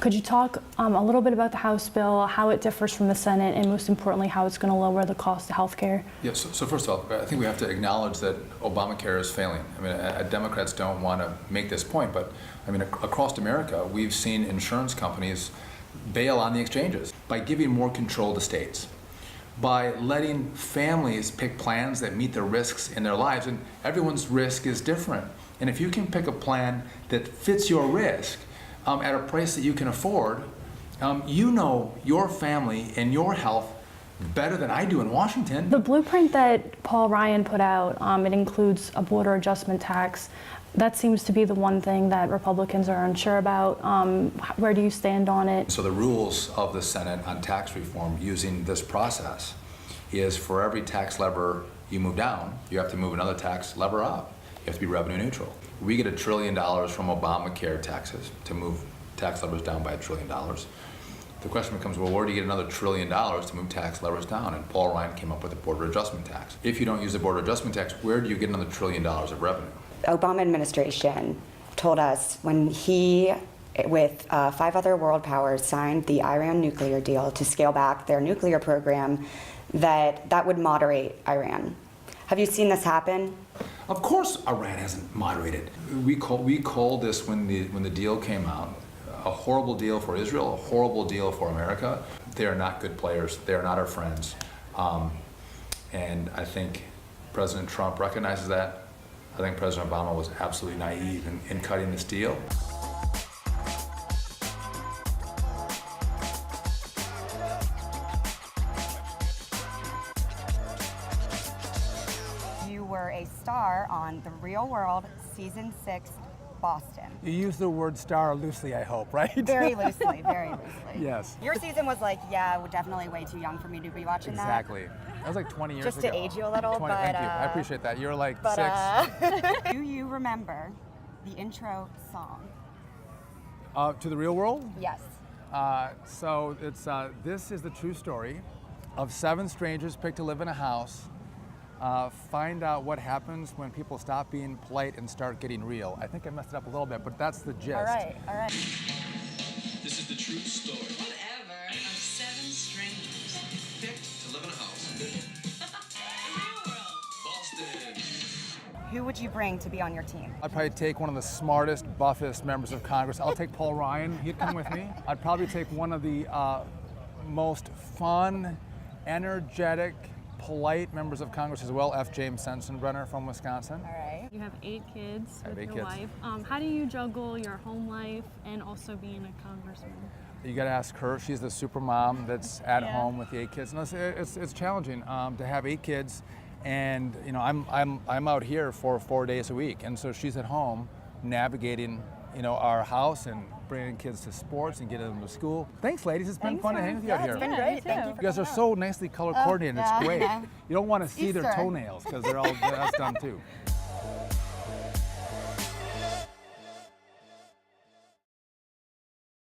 Could you talk a little bit about the House bill, how it differs from the Senate, and most importantly, how it's going to lower the cost of health care? Yeah, so first of all, I think we have to acknowledge that Obamacare is failing. I mean, Democrats don't want to make this point, but I mean, across America, we've seen insurance companies bail on the exchanges by giving more control to states, by letting families pick plans that meet the risks in their lives, and everyone's risk is different. And if you can pick a plan that fits your risk at a price that you can afford, you know your family and your health better than I do in Washington. The blueprint that Paul Ryan put out, it includes a border adjustment tax. That seems to be the one thing that Republicans are unsure about. Where do you stand on it? So the rules of the Senate on tax reform using this process is for every tax lever you move down, you have to move another tax lever up. You have to be revenue neutral. We get $1 trillion from Obamacare taxes to move tax levers down by $1 trillion. The question becomes, well, where do you get another $1 trillion to move tax levers down? And Paul Ryan came up with a border adjustment tax. If you don't use the border adjustment tax, where do you get another $1 trillion of revenue? Obama administration told us when he, with 5 other world powers, signed the Iran nuclear deal to scale back their nuclear program, that would moderate Iran. Have you seen this happen? Of course Iran hasn't moderated. We called this when the deal came out a horrible deal for Israel, a horrible deal for America. They are not good players. They are not our friends. And I think President Trump recognizes that. I think President Obama was absolutely naive in cutting this deal. You were a star on The Real World, Season 6, Boston. You use the word star loosely, I hope, right? Very loosely, very loosely. Yes. Your season was like, yeah, definitely way too young for me to be watching that. Exactly. That was like 20 years Just ago. to age you a little, 20, but... thank you. I appreciate that. You're like but, 6. Do you remember the intro song? To the real world? Yes. So it's this is the true story of 7 strangers picked to live in a house. Find out what happens when people stop being polite and start getting real. I think I messed it up a little bit, but that's the gist. All right, all right. This is the true story. Whatever. Of 7 strangers picked to live in a house. The real world. Boston. Who would you bring to be on your team? I'd probably take one of the smartest, buffest members of Congress. I'll take Paul Ryan. He'd come with me. I'd probably take one of the most fun, energetic, polite members of Congress as well, F. James Sensenbrenner from Wisconsin. All right. You have 8 kids I have with 8 your kids. wife. How do you juggle your home life and also being a congressman? You got to ask her. She's the super mom that's at Yeah. home with the 8 kids. And it's challenging to have 8 kids, and you know I'm out here for 4 days a week, and so she's at home navigating our house and bringing kids to sports and getting them to school. Thanks, ladies. It's been fun to hang with you out here. It's been Yeah, great. you Thank too. you for You guys are coming so nicely color coordinated. It's great. You don't want to see their Easter. toenails because that's done too.